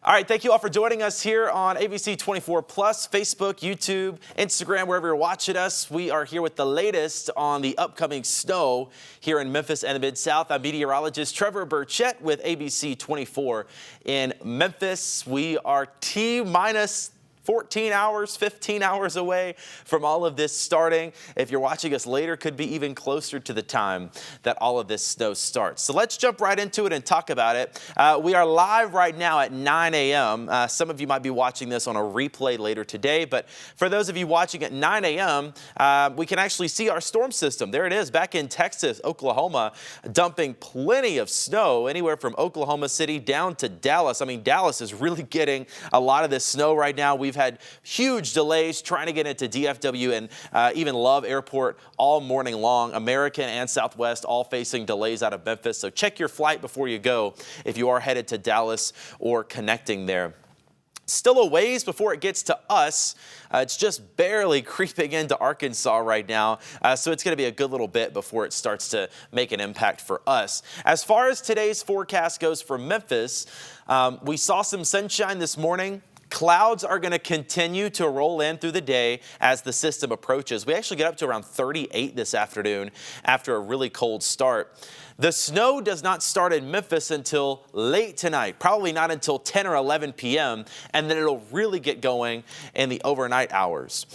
All right, thank you all for joining us here on ABC24 Plus, Facebook, YouTube, Instagram, wherever you're watching us. We are here with the latest on the upcoming snow here in Memphis and the Mid-South. I'm meteorologist Trevor Birchett with ABC24 in Memphis. We are T-minus 14 hours, 15 hours away from all of this starting. If you're watching us later, could be even closer to the time that all of this snow starts. So let's jump right into it and talk about it. We are live right now at 9 a.m. Some of you might be watching this on a replay later today, but for those of you watching at 9 a.m., we can actually see our storm system. There it is back in Texas, Oklahoma, dumping plenty of snow anywhere from Oklahoma City down to Dallas. I mean, Dallas is really getting a lot of this snow right now. We've had huge delays trying to get into DFW and even Love Airport all morning long. American and Southwest all facing delays out of Memphis. So check your flight before you go if you are headed to Dallas or connecting there. Still a ways before it gets to us. It's just barely creeping into Arkansas right now, so it's going to be a good little bit before it starts to make an impact for us. As far as today's forecast goes for Memphis, we saw some sunshine this morning. Clouds are going to continue to roll in through the day as the system approaches. We actually get up to around 38 this afternoon after a really cold start. The snow does not start in Memphis until late tonight, probably not until 10 or 11 p.m., and then it'll really get going in the overnight hours.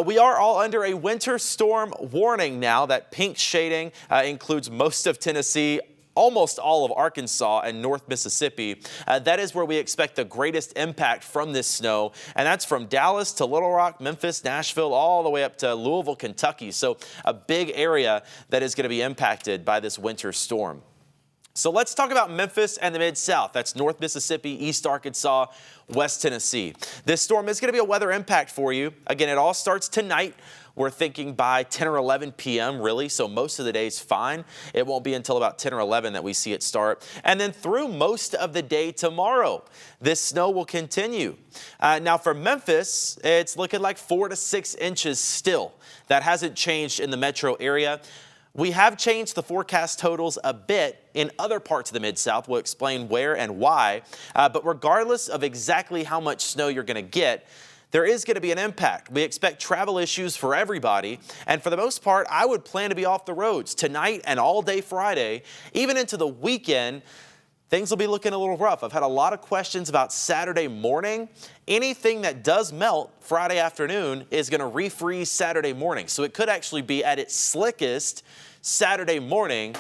We are all under a winter storm warning now. That pink shading includes most of Tennessee, almost all of Arkansas and North Mississippi. That is where we expect the greatest impact from this snow, and that's from Dallas to Little Rock, Memphis, Nashville, all the way up to Louisville, Kentucky. So a big area that is going to be impacted by this winter storm. So let's talk about Memphis and the Mid-South. That's North Mississippi, East Arkansas, West Tennessee. This storm is going to be a weather impact for you. Again, it all starts tonight. We're thinking by 10 or 11 p.m. really, so most of the day is fine. It won't be until about 10 or 11 that we see it start. And then through most of the day tomorrow, this snow will continue. Now for Memphis, it's looking like 4 to 6 inches still. That hasn't changed in the metro area. We have changed the forecast totals a bit in other parts of the Mid-South. We'll explain where and why. But regardless of exactly how much snow you're going to get, there is going to be an impact. We expect travel issues for everybody. And for the most part, I would plan to be off the roads tonight and all day Friday. Even into the weekend, things will be looking a little rough. I've had a lot of questions about Saturday morning. Anything that does melt Friday afternoon is going to refreeze Saturday morning. So it could actually be at its slickest Saturday morning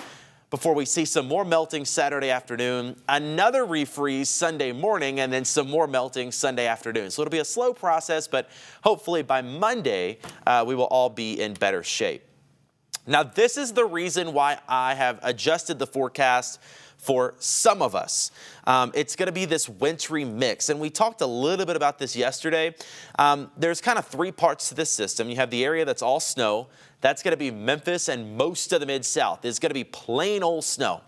before we see some more melting Saturday afternoon, another refreeze Sunday morning, and then some more melting Sunday afternoon. So it'll be a slow process, but hopefully by Monday, we will all be in better shape. Now, this is the reason why I have adjusted the forecast for some of us. It's going to be this wintry mix, and we talked a little bit about this yesterday. There's kind of three parts to this system. You have the area that's all snow. That's going to be Memphis and most of the Mid-South. It's going to be plain old snow.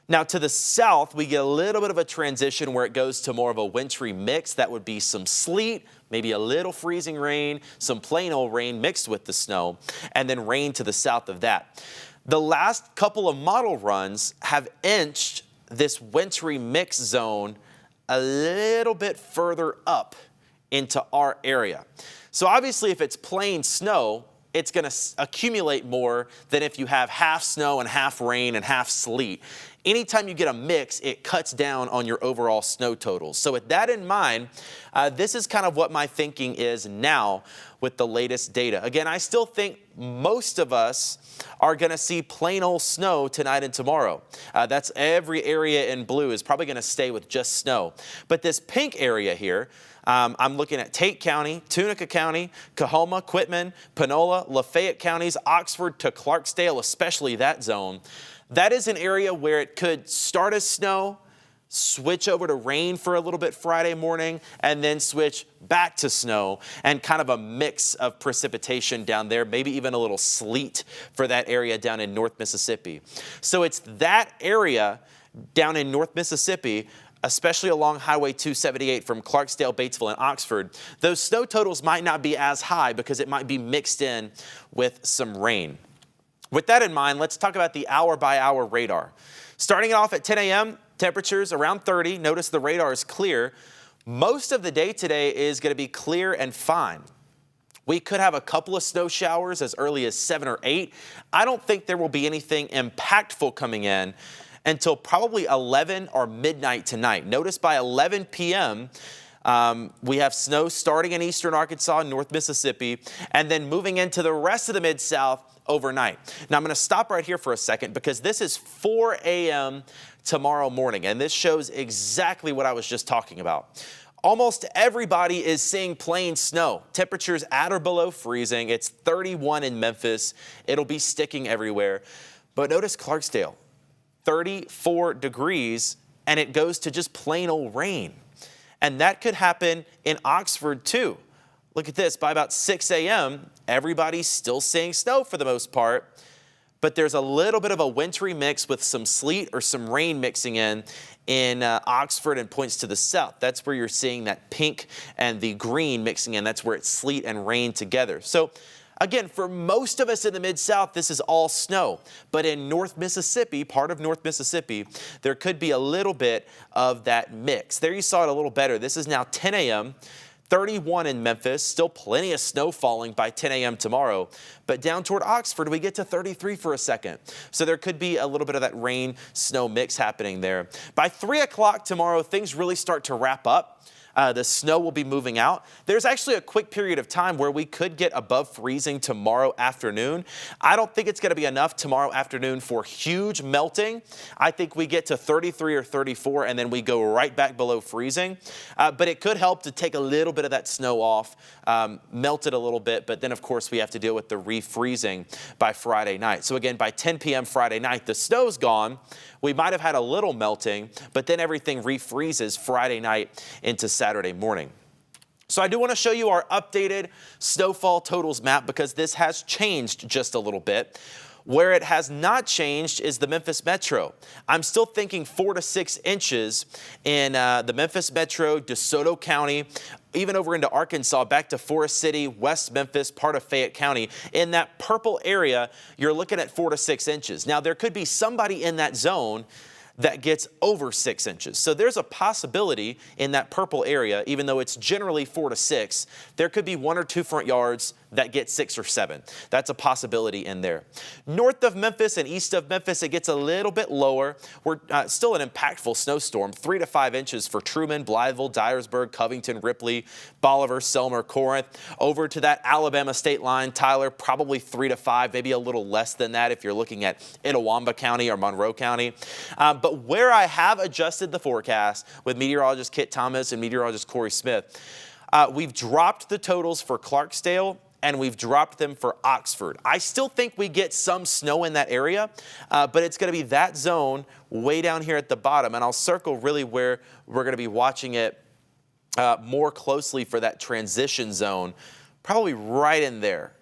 Now to the south, we get a little bit of a transition where it goes to more of a wintry mix. That would be some sleet, maybe a little freezing rain, some plain old rain mixed with the snow, and then rain to the south of that. The last couple of model runs have inched this wintry mix zone a little bit further up into our area. So obviously if it's plain snow, it's going to accumulate more than if you have half snow and half rain and half sleet. Anytime you get a mix, it cuts down on your overall snow totals. So with that in mind, this is kind of what my thinking is now with the latest data. Again, I still think most of us are going to see plain old snow tonight and tomorrow. That's every area in blue is probably going to stay with just snow. But this pink area here, I'm looking at Tate County, Tunica County, Coahoma, Quitman, Panola, Lafayette counties, Oxford to Clarksdale, especially that zone. That is an area where it could start as snow, switch over to rain for a little bit Friday morning, and then switch back to snow and kind of a mix of precipitation down there, maybe even a little sleet for that area down in North Mississippi. So it's that area down in North Mississippi, especially along Highway 278 from Clarksdale, Batesville, and Oxford. Those snow totals might not be as high because it might be mixed in with some rain. With that in mind, let's talk about the hour-by-hour radar. Starting off at 10 a.m., Temperatures around 30. Notice the radar is clear. Most of the day today is going to be clear and fine. We could have a couple of snow showers as early as 7 or 8. I don't think there will be anything impactful coming in until probably 11 or midnight tonight. Notice by 11 p.m., we have snow starting in eastern Arkansas and North Mississippi, and then moving into the rest of the Mid-South overnight. Now, I'm going to stop right here for a second because this is 4 a.m. tomorrow morning, and this shows exactly what I was just talking about. Almost everybody is seeing plain snow. Temperatures at or below freezing. It's 31 in Memphis. It'll be sticking everywhere. But notice Clarksdale, 34 degrees, and it goes to just plain old rain. And that could happen in Oxford too. Look at this, by about 6 a.m., everybody's still seeing snow for the most part, but there's a little bit of a wintry mix with some sleet or some rain mixing in Oxford and points to the south. That's where you're seeing that pink and the green mixing in. That's where it's sleet and rain together. So again, for most of us in the Mid-South, this is all snow. But in North Mississippi, part of North Mississippi, there could be a little bit of that mix. There you saw it a little better. This is now 10 a.m., 31 in Memphis, still plenty of snow falling by 10 a.m. tomorrow. But down toward Oxford, we get to 33 for a second. So there could be a little bit of that rain-snow mix happening there. By 3 o'clock tomorrow, things really start to wrap up. The snow will be moving out. There's actually a quick period of time where we could get above freezing tomorrow afternoon. I don't think it's going to be enough tomorrow afternoon for huge melting. I think we get to 33 or 34 and then we go right back below freezing. But it could help to take a little bit of that snow off, melt it a little bit, but then of course we have to deal with the refreezing by Friday night. So again, by 10 p.m. Friday night, the snow's gone. We might have had a little melting, but then everything refreezes Friday night into Saturday morning. So I do want to show you our updated snowfall totals map because this has changed just a little bit. Where it has not changed is the Memphis Metro. I'm still thinking 4 to 6 inches in the Memphis Metro, DeSoto County, even over into Arkansas, back to Forest City, West Memphis, part of Fayette County. In that purple area, you're looking at 4 to 6 inches. Now, there could be somebody in that zone that gets over 6 inches. So there's a possibility in that purple area, even though it's generally 4 to 6, there could be 1 or 2 front yards that get 6 or 7. That's a possibility in there. North of Memphis and east of Memphis, it gets a little bit lower. We're still an impactful snowstorm, 3 to 5 inches for Truman, Blytheville, Dyersburg, Covington, Ripley, Bolivar, Selmer, Corinth. Over to that Alabama state line, Tyler, probably 3 to 5, maybe a little less than that if you're looking at Itawamba County or Monroe County. But where I have adjusted the forecast with meteorologist Kit Thomas and meteorologist Corey Smith, we've dropped the totals for Clarksdale and we've dropped them for Oxford. I still think we get some snow in that area, but it's going to be that zone way down here at the bottom. And I'll circle really where we're going to be watching it more closely for that transition zone, probably right in there.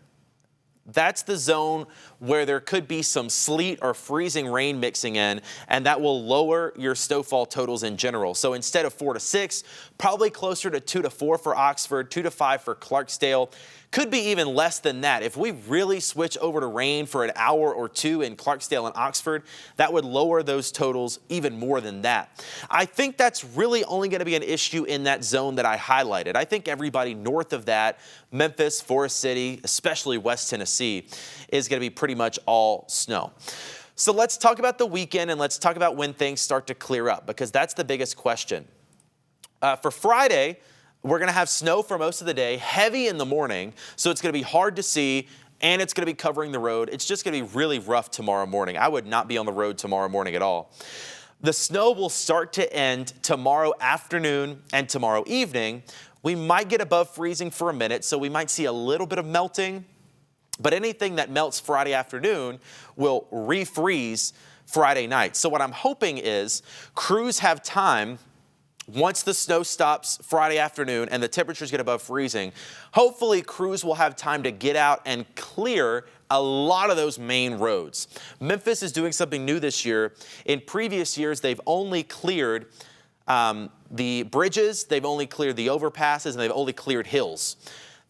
That's the zone where there could be some sleet or freezing rain mixing in, and that will lower your snowfall totals in general. So instead of 4 to 6, probably closer to 2 to 4 for Oxford, 2 to 5 for Clarksdale. Could be even less than that. If we really switch over to rain for an hour or 2 in Clarksdale and Oxford, that would lower those totals even more than that. I think that's really only going to be an issue in that zone that I highlighted. I think everybody north of that, Memphis, Forest City, especially West Tennessee, is going to be pretty much all snow. So let's talk about the weekend and let's talk about when things start to clear up, because that's the biggest question. For Friday, we're going to have snow for most of the day, heavy in the morning, so it's going to be hard to see, and it's going to be covering the road. It's just going to be really rough tomorrow morning. I would not be on the road tomorrow morning at all. The snow will start to end tomorrow afternoon and tomorrow evening. We might get above freezing for a minute, so we might see a little bit of melting, but anything that melts Friday afternoon will refreeze Friday night. So what I'm hoping is crews have time. Once the snow stops Friday afternoon and the temperatures get above freezing, hopefully crews will have time to get out and clear a lot of those main roads. Memphis is doing something new this year. In previous years, they've only cleared the bridges, they've only cleared the overpasses, and they've only cleared hills.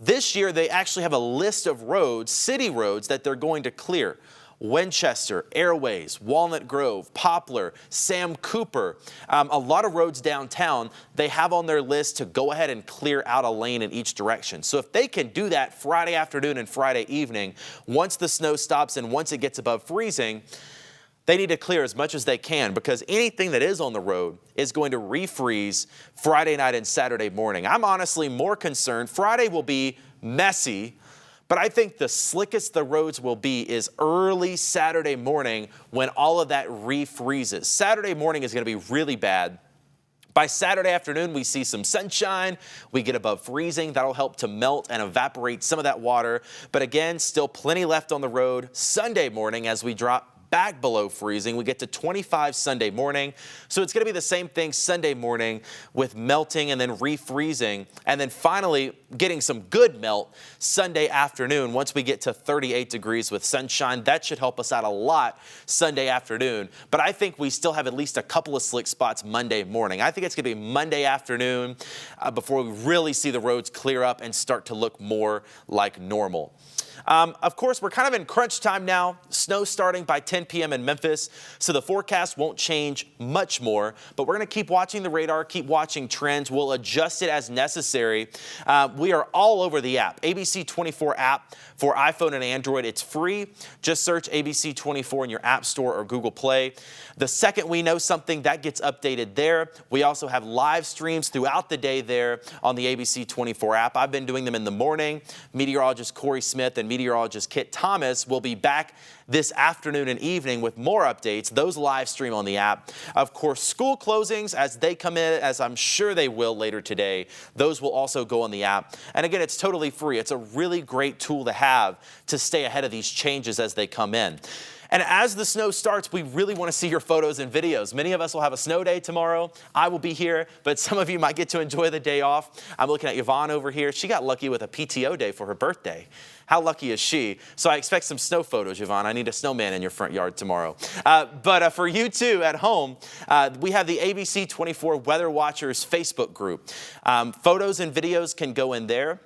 This year, they actually have a list of roads, city roads, that they're going to clear. Winchester, Airways, Walnut Grove, Poplar, Sam Cooper, a lot of roads downtown, they have on their list to go ahead and clear out a lane in each direction. So if they can do that Friday afternoon and Friday evening, once the snow stops and once it gets above freezing, they need to clear as much as they can, because anything that is on the road is going to refreeze Friday night and Saturday morning. I'm honestly more concerned. Friday will be messy, but I think the slickest the roads will be is early Saturday morning when all of that refreezes. Saturday morning is going to be really bad. By Saturday afternoon, we see some sunshine. We get above freezing. That'll help to melt and evaporate some of that water. But again, still plenty left on the road. Sunday morning, as we drop back below freezing, we get to 25 Sunday morning. So it's going to be the same thing Sunday morning with melting and then refreezing, and then finally getting some good melt Sunday afternoon once we get to 38 degrees with sunshine. That should help us out a lot Sunday afternoon. But I think we still have at least a couple of slick spots Monday morning. I think it's going to be Monday afternoon before we really see the roads clear up and start to look more like normal. Of course, we're kind of in crunch time now. Snow starting by 10 p.m. in Memphis, so the forecast won't change much more, but we're going to keep watching the radar, keep watching trends. We'll adjust it as necessary. We are all over the app, ABC24 app for iPhone and Android. It's free. Just search ABC24 in your App Store or Google Play. The second we know something, that gets updated there. We also have live streams throughout the day there on the ABC24 app. I've been doing them in the morning. Meteorologist Corey Smith and meteorologist Kit Thomas will be back this afternoon and evening with more updates. Those live stream on the app. Of course, school closings as they come in, as I'm sure they will later today, those will also go on the app. And again, it's totally free. It's a really great tool to have to stay ahead of these changes as they come in. And as the snow starts, we really want to see your photos and videos. Many of us will have a snow day tomorrow. I will be here, but some of you might get to enjoy the day off. I'm looking at Yvonne over here. She got lucky with a PTO day for her birthday. How lucky is she? So I expect some snow photos, Yvonne. I need a snowman in your front yard tomorrow. But for you too at home, we have the ABC24 Weather Watchers Facebook group. Photos and videos can go in there.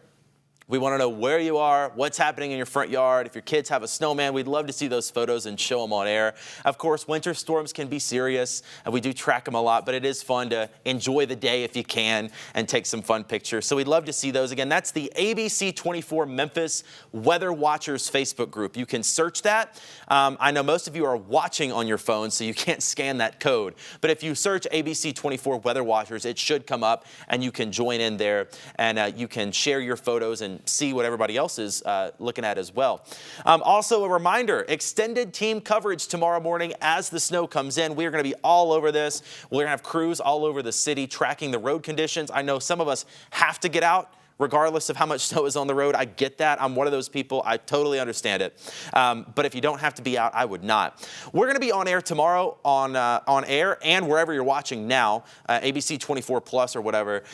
We want to know where you are, what's happening in your front yard. If your kids have a snowman, we'd love to see those photos and show them on air. Of course, winter storms can be serious, and we do track them a lot, but it is fun to enjoy the day if you can and take some fun pictures. So we'd love to see those. Again, that's the ABC24 Memphis Weather Watchers Facebook group. You can search that. I know most of you are watching on your phone, so you can't scan that code. But if you search ABC24 Weather Watchers, it should come up, and you can join in there, and you can share your photos and see what everybody else is looking at as well. Also a reminder, extended team coverage tomorrow morning as the snow comes in. We are going to be all over this. We're going to have crews all over the city tracking the road conditions. I know some of us have to get out regardless of how much snow is on the road. I get that. I'm one of those people. I totally understand it. But if you don't have to be out, I would not. We're going to be on air tomorrow on air and wherever you're watching now, ABC24 Plus or whatever,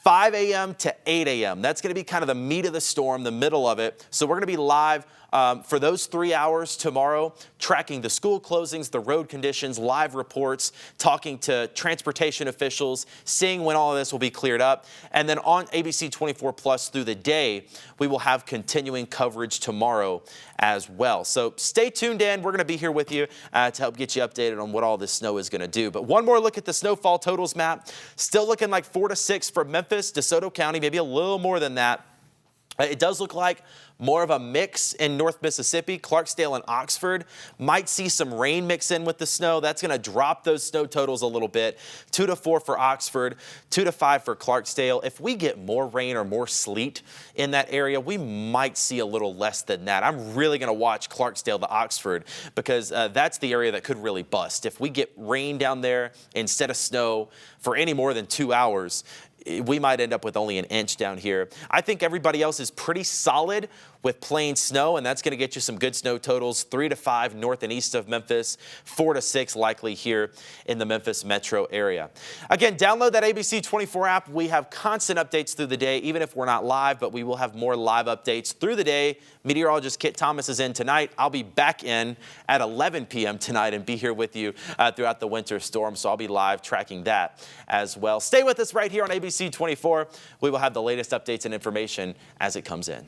5 a.m. to 8 a.m. That's going to be kind of the meat of the storm, the middle of it. So we're going to be live for those 3 hours tomorrow, tracking the school closings, the road conditions, live reports, talking to transportation officials, seeing when all of this will be cleared up. And then on ABC24 Plus through the day, we will have continuing coverage tomorrow as well. So stay tuned in. We're going to be here with you to help get you updated on what all this snow is going to do. But one more look at the snowfall totals map. Still looking like 4 to 6 for Memphis, DeSoto County, maybe a little more than that. It does look like more of a mix in North Mississippi. Clarksdale and Oxford might see some rain mix in with the snow. That's going to drop those snow totals a little bit. 2 to 4 for Oxford, 2 to 5 for Clarksdale. If we get more rain or more sleet in that area, we might see a little less than that. I'm really going to watch Clarksdale to Oxford because that's the area that could really bust. If we get rain down there instead of snow for any more than 2 hours, we might end up with only an inch down here. I think everybody else is pretty solid with plain snow, and that's going to get you some good snow totals. 3 to 5 north and east of Memphis, 4 to 6 likely here in the Memphis metro area. Again, download that ABC24 app. We have constant updates through the day, even if we're not live, but we will have more live updates through the day. Meteorologist Kit Thomas is in tonight. I'll be back in at 11 p.m. tonight and be here with you throughout the winter storm, so I'll be live tracking that as well. Stay with us right here on ABC24. We will have the latest updates and information as it comes in.